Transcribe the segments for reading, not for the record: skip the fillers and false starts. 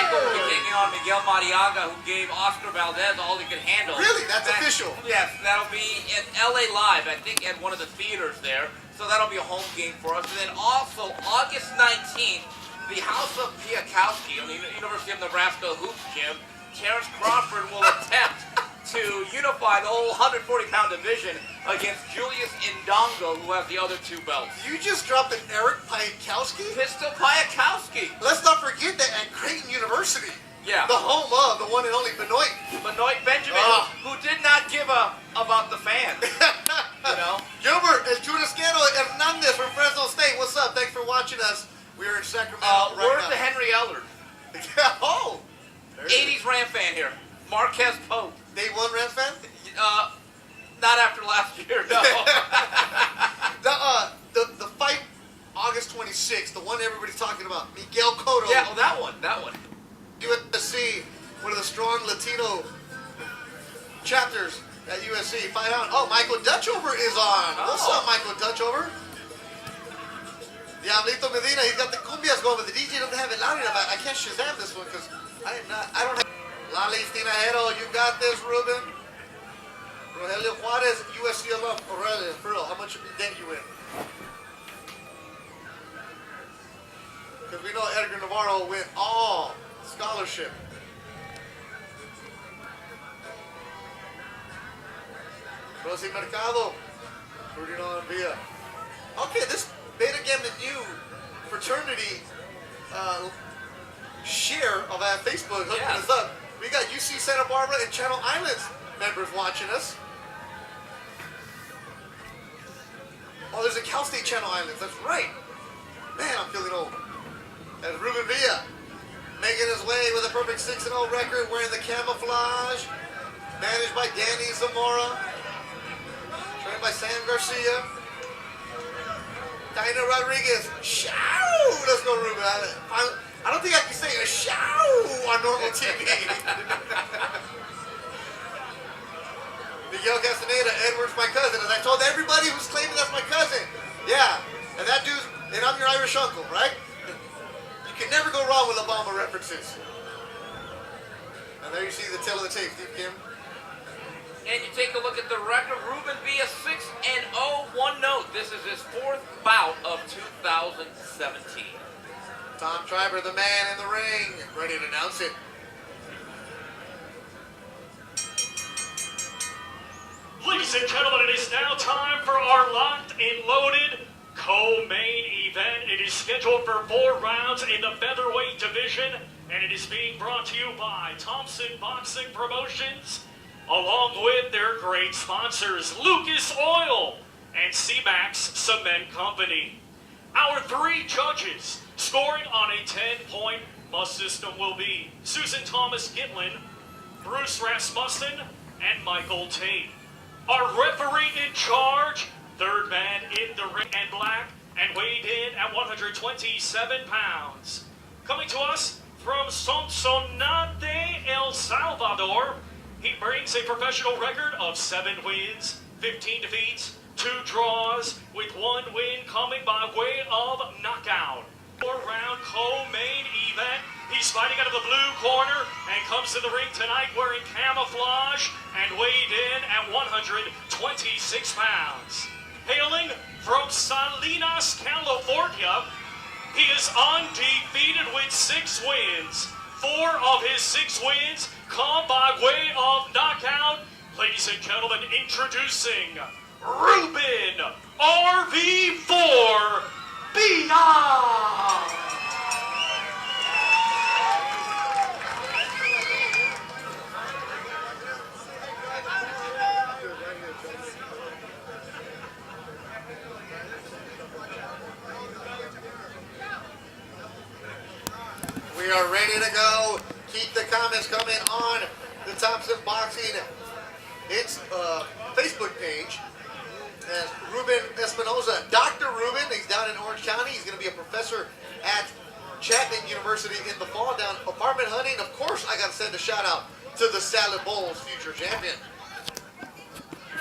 Michael will be taking on Miguel Mariaga, who gave Oscar Valdez all he could handle. Really? That's official? Yes, that'll be in LA Live, I think, at one of the theaters there. So that'll be a home game for us. And then also, August 19th, the House of Piakowski on the University of Nebraska Hoop Gym, Terrence Crawford will attempt to unify the whole 140-pound division against Julius Indongo, who has the other two belts. You just dropped an Eric Piakowski? Pistol Piakowski. Let's not forget that at Creighton University, yeah, the home of the one and only Benoit. Benoit Benjamin, who did not give a about the fans. You know? Gilbert El Churrasquero Hernandez from Fresno State. What's up? Thanks for watching us. We are in Sacramento right word now. to Henry Ellard. Oh! 80s Ram fan here. Marquez Pope. Day one Rams fan? Not after last year, no. The fight, August 26th, the one everybody's talking about, Miguel Cotto. Yeah, oh, that one. USC, one of the strong Latino chapters at USC. Fight out. Oh, Michael Dutchover is on. Oh. What's up, Michael Dutchover? Diablito Medina, he's got the cumbias going, but the DJ doesn't have it loud enough. I can't Shazam this one because I don't have. Lali Tinajero, you got this, Ruben. Rogelio Juarez, USC alum. Aurelio, for real, how much debt you in? Because we know Edgar Navarro went all scholarship. Rosy Mercado, Ferdinand Villa. Okay, this Beta Gamma Nu fraternity share of our Facebook hooking us up. We got UC Santa Barbara and Channel Islands members watching us. Oh, there's a Cal State Channel Islands. That's right. Man, I'm feeling old. That's Ruben Villa making his way with a perfect 6-0 record, wearing the camouflage, managed by Danny Zamora, trained by Sam Garcia. Taina Rodriguez. Show! Let's go, Ruben. I don't think I can say a show on normal TV. Miguel Castaneda, Edwards, my cousin. As I told everybody who's claiming that's my cousin. Yeah, and that dude's, and I'm your Irish uncle, right? You can never go wrong with Obama references. And there you see the tail of the tape, Steve Kim. And you take a look at the record. Ruben Villa 6-0, one note. This is his fourth bout of 2017. Tom Triber, the man in the ring, ready to announce it. Ladies and gentlemen, it is now time for our locked and loaded co-main event. It is scheduled for 4 rounds in the featherweight division, and it is being brought to you by Thompson Boxing Promotions, along with their great sponsors, Lucas Oil and C-Max Cement Company. Our 3 judges scoring on a 10-point must system will be Susan Thomas Gitlin, Bruce Rasmussen, and Michael Tate. Our referee in charge, third man in the ring and black, and weighed in at 127 pounds. Coming to us from Sonsonate, El Salvador, he brings a professional record of 7 wins, 15 defeats, 2 draws, with 1 win coming by way of knockout. 4-round co-main event. He's fighting out of the blue corner and comes to the ring tonight wearing camouflage and weighed in at 126 pounds. Hailing from Salinas, California, he is undefeated with 6 wins. 4 of his 6 wins come by way of knockout. Ladies and gentlemen, introducing Ruben RV4 Villa. We are ready to go. Keep the comments coming on the Thompson Boxing Facebook page. As Ruben Espinoza, Dr. Ruben, he's down in Orange County. He's going to be a professor at Chapman University in the fall, down apartment hunting. Of course, I got to send a shout out to the Salad Bowl's future champion.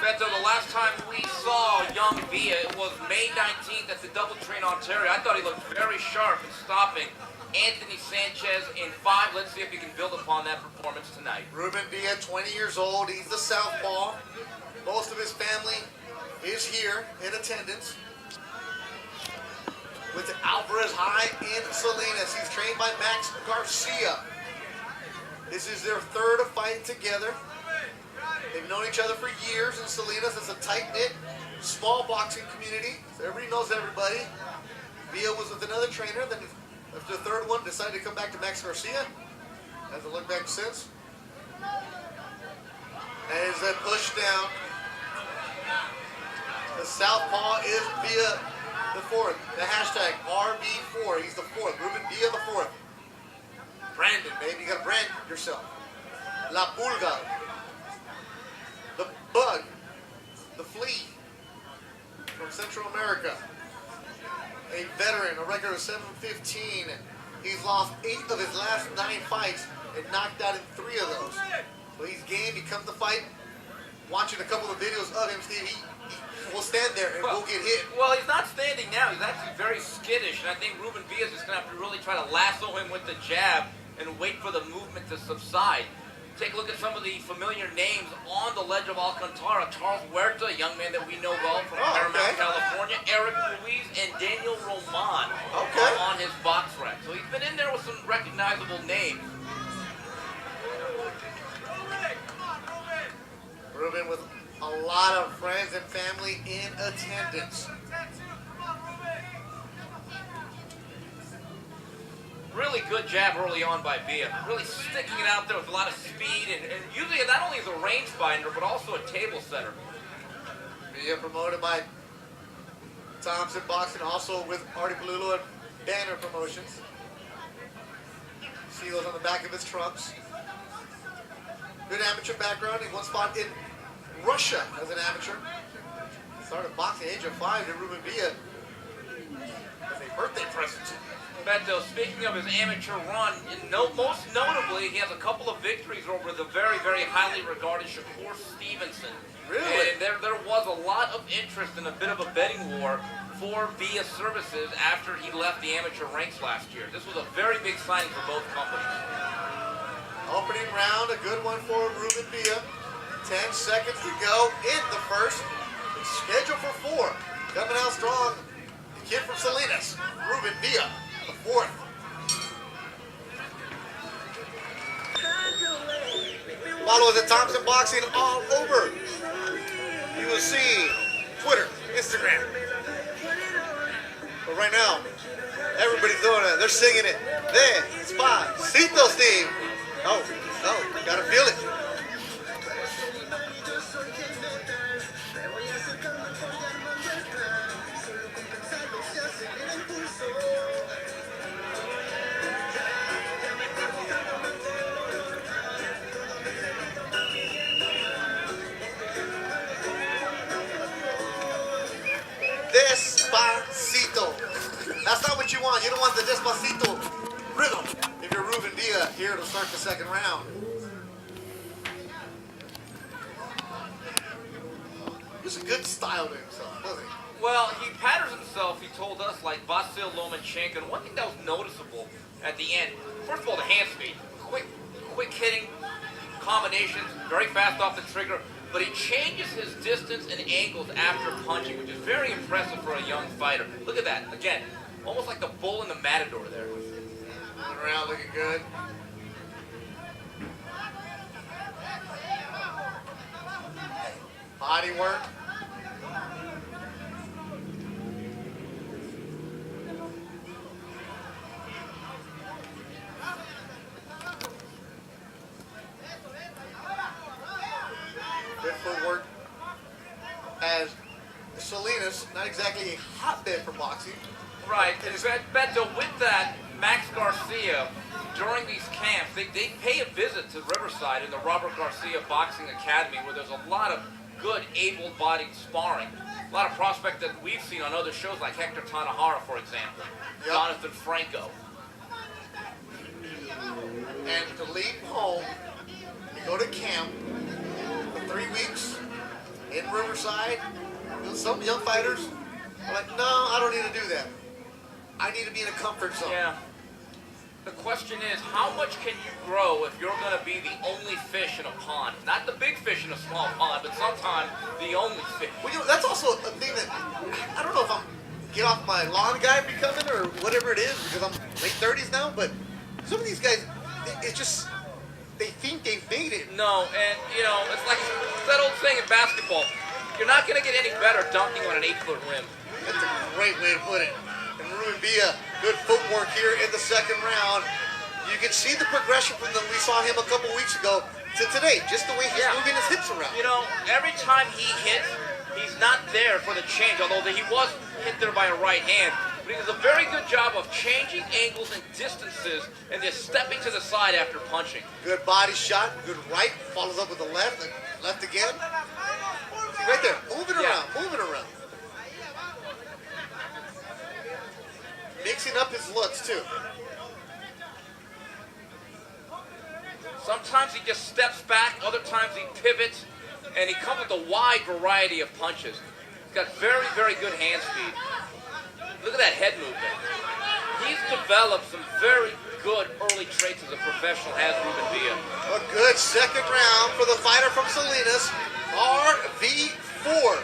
Beto, the last time we saw young Tommy Villa. It was May 19th at the Doubletree in Ontario. I thought he looked very sharp in stopping Anthony Sanchez in 5. Let's see if he can build upon that performance tonight. Ruben Villa, 20 years old. He's the southpaw. Most of his family is here in attendance. With the Alvarez High in Salinas. He's trained by Max Garcia. This is their third fight together. They've known each other for years in Salinas. It's a tight-knit, small boxing community. So everybody knows everybody. Villa was with another trainer. Then after the third one, decided to come back to Max Garcia. Hasn't looked back since. As they push down, the southpaw is Villa the fourth. The hashtag RB4. He's the fourth. Ruben Villa the fourth. Brandon, baby. You gotta brand yourself. La Pulga. The Bug. The Flea. From Central America. A veteran, a record of 7-15. He's lost 8 of his last 9 fights and knocked out in 3 of those. So he's game. He comes to fight. Watching a couple of videos of him, Steve, he will stand there and will get hit. Well, he's not standing now. He's actually very skittish, and I think Ruben Villa is going to have to really try to lasso him with the jab and wait for the movement to subside. Take a look at some of the familiar names on the ledge of Alcantara. Charles Huerta, a young man that we know well from Paramount, California. Eric Ruiz and Daniel Roman are on his box rack. So he's been in there with some recognizable names. Ruben with a lot of friends and family in attendance. Really good jab early on by Villa. Really sticking it out there with a lot of speed, and usually not only is a rangefinder, but also a table setter. Villa promoted by Thompson Boxing, also with Artie Palullo and Banner Promotions. See those on the back of his trunks. Good amateur background. He once fought in Russia as an amateur. Started boxing at the age of 5 to Ruben Villa as a birthday present. Beto, speaking of his amateur run, most notably, he has a couple of victories over the very, very highly regarded Shakur Stevenson. Really? And there was a lot of interest in a bit of a betting war for Villa's services after he left the amateur ranks last year. This was a very big signing for both companies. Opening round, a good one for Ruben Villa. 10 seconds to go in the first. It's scheduled for 4. Coming out strong, the kid from Salinas, Ruben Villa, the fourth. Follow us at Thompson Boxing all over. You will see Twitter, Instagram. But right now, everybody's doing it. They're singing it. Despacito, Steve. Oh, gotta feel it. Despacito. That's not what you want. You don't want the Despacito rhythm if you're Ruben Villa here to start the second round. He's a good style to himself, doesn't he? Well, he patterns himself, he told us, like Vasil Lomachenko. And one thing that was noticeable at the end, first of all, the hand speed. Quick hitting combinations, very fast off the trigger. But he changes his distance and angles after punching, which is very impressive for a young fighter. Look at that. Again, almost like the bull in the matador there. Moving around, looking good. Body work. Good footwork. As Salinas, not exactly a hotbed for boxing. Right. And Beto, with that, Max Garcia, during these camps, they pay a visit to Riverside in the Robert Garcia Boxing Academy, where there's a lot of good, able-bodied sparring. A lot of prospects that we've seen on other shows, like Hector Tanahara, for example. Yep. Jonathan Franco. And to leave home, you go to camp for 3 weeks in Riverside, Some young fighters are like, no, I don't need to do that. I need to be in a comfort zone. Yeah. The question is, how much can you grow if you're going to be the only fish in a pond? Not the big fish in a small pond, but sometimes the only fish. Well, that's also a thing that, I don't know if I'm get off my lawn guy becoming or whatever it is, because I'm late 30s now, but some of these guys, it's just, they think they've made it. No, and, it's like that old saying in basketball, you're not going to get any better dunking on an 8-foot rim. That's a great way to put it. And Ruben Villa, good footwork here in the second round. You can see the progression from we saw him a couple weeks ago to today, just the way he's moving his hips around. Every time he hits, he's not there for the change, although he was hit there by a right hand. But he does a very good job of changing angles and distances and just stepping to the side after punching. Good body shot, good right, follows up with the left, and left again. See, right there, moving around, moving around. Mixing up his looks, too. Sometimes he just steps back, other times he pivots, and he comes with a wide variety of punches. He's got very, very good hand speed. Look at that head movement. He's developed some very good early traits as a professional, has Ruben Villa. A good second round for the fighter from Salinas, RV4.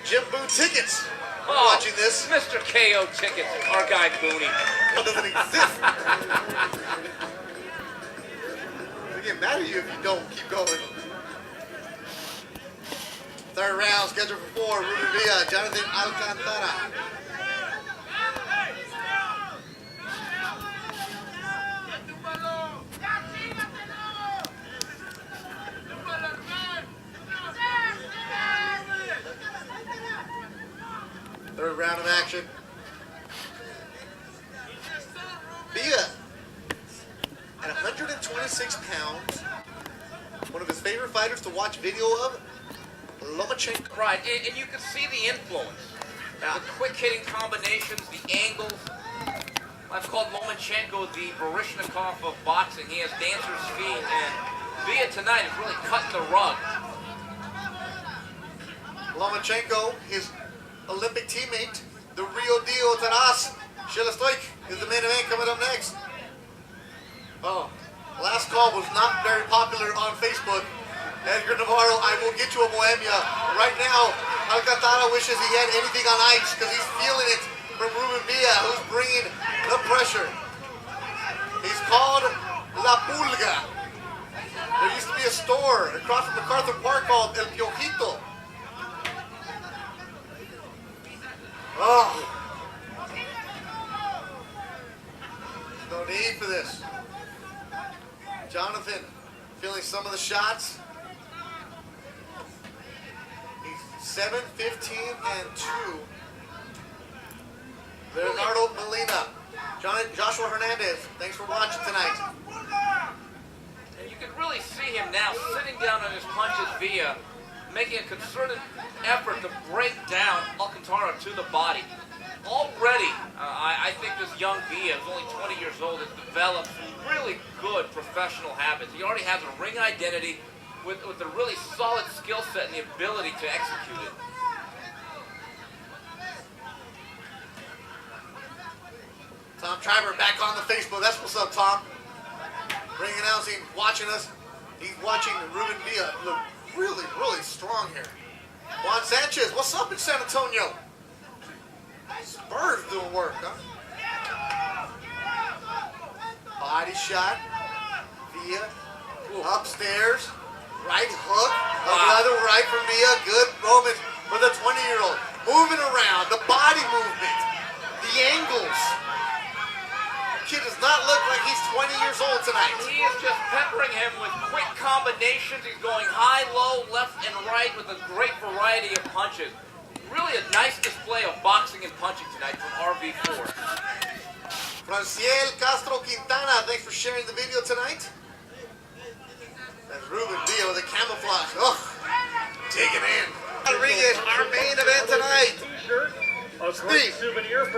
Jim Boone tickets. Watching this. Mr. KO tickets, our guy Booney. That doesn't exist. They get mad at you if you don't keep going. Third round, scheduled for 4. Ruben Villa, Jonathan Alcantara. Third round of action. Villa, at 126 pounds, one of his favorite fighters to watch video of, Lomachenko. Right, and you can see the influence. The quick hitting combinations, the angles. I've called Lomachenko the Baryshnikov of boxing. He has dancer's feet, and Villa tonight is really cutting the rug. Lomachenko, his Olympic teammate, the real deal, Taras Shelestoik, is the main event coming up next. Oh, last call was not very popular on Facebook. Edgar Navarro, I will get you a Bohemia. Right now, Alcantara wishes he had anything on ice because he's feeling it from Ruben Villa, who's bringing the pressure. He's called La Pulga. There used to be a store across from MacArthur Park called El Piojito. Oh. No need for this. Jonathan feeling some of the shots. He's 7, 15, and 2. Leonardo Molina. Joshua Hernandez, thanks for watching tonight. And you can really see him now sitting down on his punches Villa, making a concerted effort to break down Alcantara to the body. Already, I think this young Villa, who's only 20 years old, has developed really good professional habits. He already has a ring identity with a really solid skill set and the ability to execute it. Tom Triber back on the Facebook. That's what's up, Tom. Ring announcing, watching us. He's watching Ruben Villa look really, really strong here. Juan Sanchez, what's up in San Antonio? Spurs doing work, huh? Body shot. Villa. Upstairs. Right hook. Another right from Villa. Good moment for the 20-year-old. Moving around. The body movement. The angles. Kid does not look like he's 20 years old tonight. He is just peppering him with quick combinations. He's going high, low, left, and right with a great variety of punches. Really a nice display of boxing and punching tonight from RV4. Franciel Castro Quintana, thanks for sharing the video tonight. That's Ruben Villa with the camouflage. Oh, take it in. Rodriguez, our main event tonight. Steve,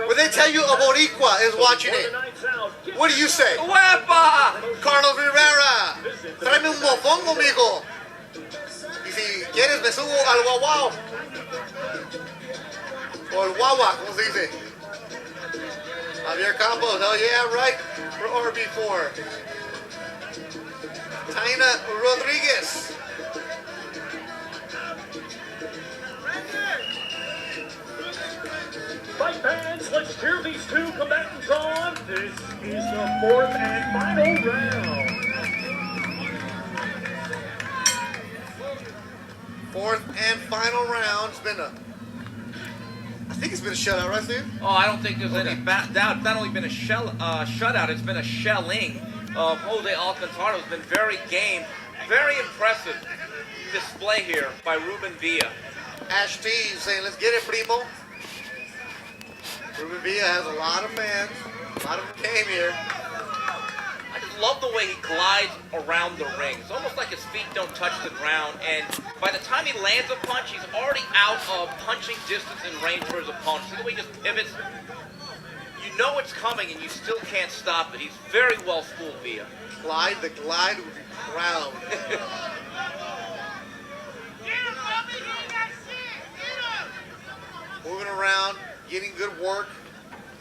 when they tell you a Boricua is watching it, what do you say? Huepa! Carlos Rivera, tráeme un mofongo, mijo. He si quieres me subo al guau. O el guagua, como se dice. Javier Campos, oh yeah, right, for RB4. Taina Rodriguez. Fight fans, let's cheer these two combatants on. This is the fourth and final round. Fourth and final round. I think it's been a shutout, right, Steve? Oh, I don't think there's any doubt. It's not only been a shutout, it's been a shelling of Jose Alcantara. Has been very game, very impressive display here by Ruben Villa. Ash T saying, let's get it, primo. Ruben Villa has a lot of fans. A lot of them came here. I just love the way he glides around the ring. It's almost like his feet don't touch the ground, and by the time he lands a punch, he's already out of punching distance and range for his opponent. See the way he just pivots? You know it's coming, and you still can't stop it. He's very well schooled, Villa. The glide would be proud. Moving around, getting good work.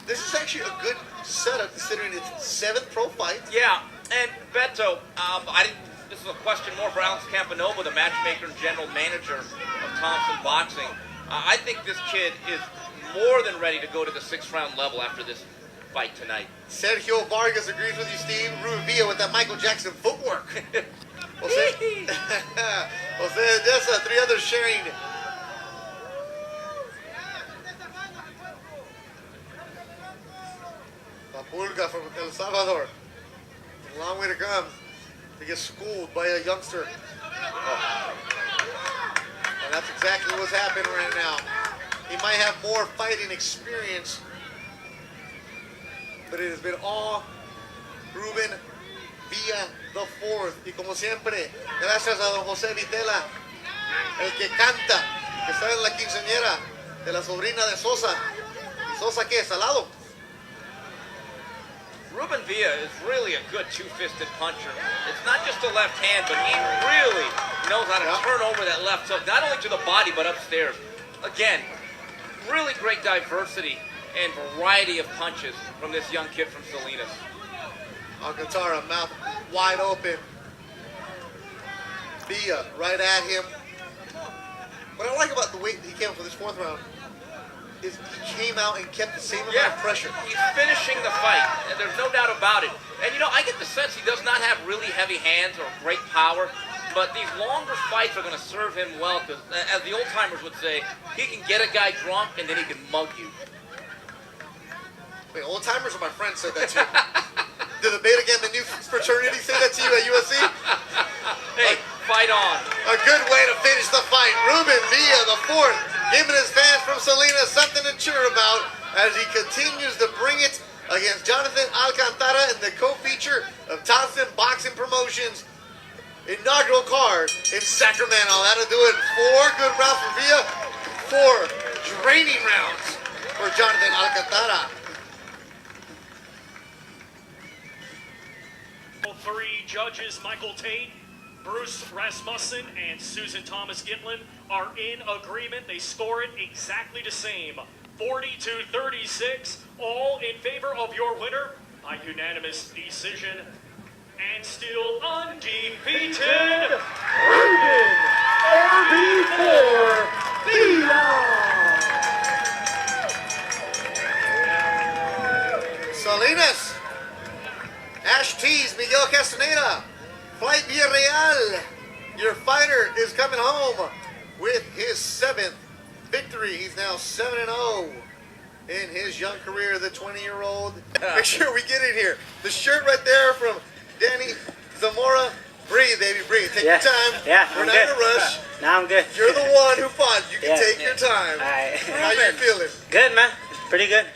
This is actually a good setup considering it's 7th pro fight. Yeah, and Beto, this is a question more for Alex Campanova, the matchmaker and general manager of Thompson Boxing. I think this kid is more than ready to go to the 6th round level after this fight tonight. Sergio Vargas agrees with you, Steve. Ruben Villa with that Michael Jackson footwork. Jose Dessa, 3 others sharing. Pulga from El Salvador. A long way to come to get schooled by a youngster. Oh. And that's exactly what's happening right now. He might have more fighting experience, but it has been all Ruben Villa the fourth. Y como siempre, gracias a don José Vitela, el que canta, que está en la quinceañera de la sobrina de Sosa. ¿Y Sosa qué? ¿Salado? Ruben Villa is really a good two-fisted puncher. It's not just a left hand, but he really knows how to turn over that left hook, not only to the body, but upstairs. Again, really great diversity and variety of punches from this young kid from Salinas. Alcantara, mouth wide open. Villa right at him. What I like about the way he came for this 4th round is he came out and kept the same amount of pressure. He's finishing the fight, and there's no doubt about it. And you know, I get the sense he does not have really heavy hands or great power, but these longer fights are going to serve him well, because as the old-timers would say, he can get a guy drunk and then he can mug you. Wait, old-timers or my friend said that to you? Did the Beta Gamma New fraternity say that to you at USC? Hey, fight on. A good way to finish the fight. Ruben Villa, the fourth, giving his fans from Salinas something to cheer about as he continues to bring it against Jonathan Alcantara in the co-feature of Thompson Boxing Promotions inaugural card in Sacramento. That'll do it. 4 good rounds for Villa, 4 draining rounds for Jonathan Alcantara. 3 judges, Michael Tate, Bruce Rasmussen, and Susan Thomas Gitlin, are in agreement. They score it exactly the same, 40-36, all in favor of your winner by unanimous decision. And still undefeated, Ruben RB4 Villa. Salinas, Ash T's, Miguel Castaneda, Flight Villarreal. Your fighter is coming home with his 7th victory. He's now 7-0 in his young career, the 20-year-old. Make sure we get in here. The shirt right there from Danny Zamora. Breathe, baby, breathe. Take your time. Yeah, We're I'm not good. in a rush. No, I'm good. You're the one who fought. You can Yeah. take your time. All right. How you feeling? Good, man. Pretty good.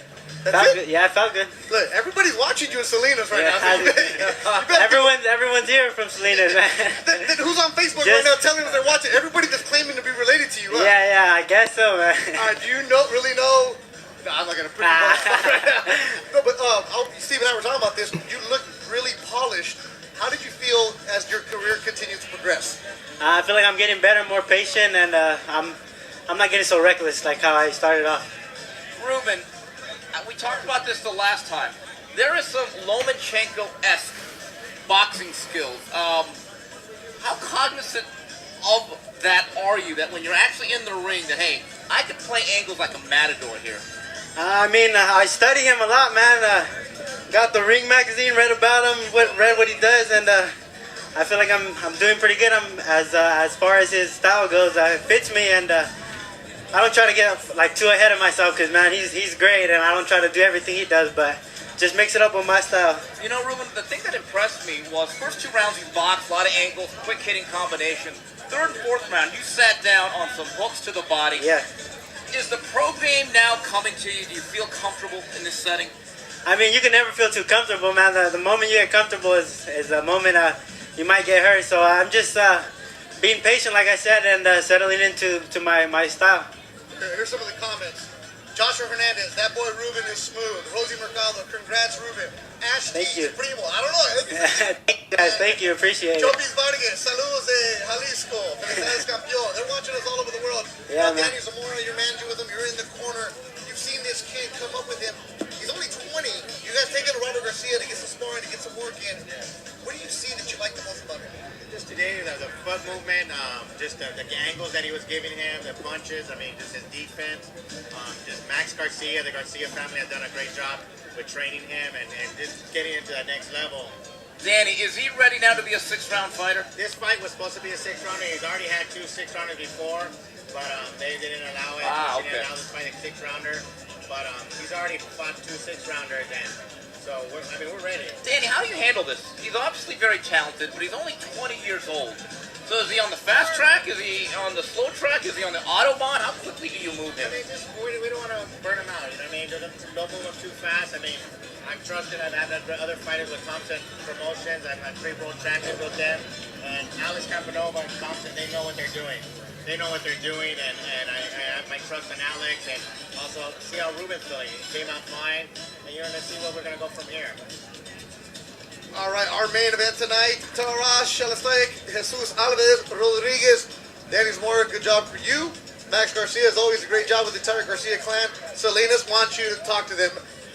That's Felt it? good. Yeah, I felt good. Look, everybody's watching you in Salinas right Yeah, now. So you better Everyone's here from Salinas, man. Then who's on Facebook Just- right now telling us they're watching? Everybody that's claiming to be related to you, huh? Yeah, I guess so, man. Do you really know? No, I'm not going to put you right now. No, but Steve and I were talking about this. You look really polished. How did you feel as your career continues to progress? I feel like I'm getting better, more patient, and I'm not getting so reckless like how I started off. Ruben, we talked about this the last time. There is some Lomachenko-esque boxing skills. How cognizant of that are you, that when you're actually in the ring, that, hey, I could play angles like a matador here? I mean, I study him a lot, man. Got the Ring magazine, read about him, read what he does, and I feel like I'm doing pretty good. As far as his style goes, it fits me, and I don't try to get like too ahead of myself, because man, he's great, and I don't try to do everything he does, but just mix it up with my style. You know, Ruben, the thing that impressed me was first 2 rounds you boxed, a lot of angles, quick hitting combinations. 3rd and 4th round, you sat down on some hooks to the body. Yeah. Is the pro game now coming to you? Do you feel comfortable in this setting? I mean, you can never feel too comfortable, man. The moment you get comfortable is the moment you might get hurt. So I'm just being patient, like I said, and settling into my style. Here's some of the comments. Joshua Hernandez, that boy Ruben is smooth. Rosie Mercado, congrats Ruben. Ashley Thank you. Primo, I don't know. Thank you guys, thank you, appreciate it. Chopis Vargas, saludos de Jalisco. Felicidades campeón. They're watching us all over the world. Yeah, man. Danny Zamora, you're managing with him. You're in the corner. You've seen this kid come up with him. He's only 20. You guys take him to Robert Garcia to get some sparring, to get some work in. What do you see that you like the most about him? Just today, the foot movement, just the angles that he was giving him, the punches, I mean, just his defense. Just Max Garcia, the Garcia family has done a great job with training him and just getting into that next level. Danny, is he ready now to be a 6th-round fighter? This fight was supposed to be a 6-rounder. He's already had 2 6-rounders before, but they didn't allow it. They didn't allow this fight a 6-rounder. But he's already fought 2 6-rounders, and so we're ready. Danny, how do you handle this? He's obviously very talented, but he's only 20 years old. So is he on the fast track? Is he on the slow track? Is he on the Autobahn? How quickly do you move him? I mean, we don't want to burn him out. You know what I mean? Don't move him too fast. I mean, I'm trusted. I've had other fighters with Thompson Promotions. I've had 3 world champions with them. And Alex Campanova and Thompson, they know what they're doing. They know what they're doing, and I have my trust in Alex, and also see how Ruben's feeling. He came out fine, and you're going to see where we're going to go from here. All right, our main event tonight, Tarash Shalastoic, Jesus Alvarez Rodriguez, Danny Zamora, good job for you. Max Garcia, as always, a great job with the entire Garcia clan. Salinas wants you to talk to them.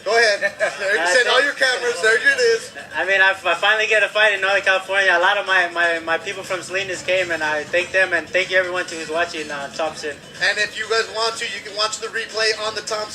Go ahead. There you send all your cameras. There it is. I mean, I finally get a fight in Northern California. A lot of my people from Salinas came, and I thank them, and thank you everyone who's watching Thompson. And if you guys want to, you can watch the replay on the Thompson.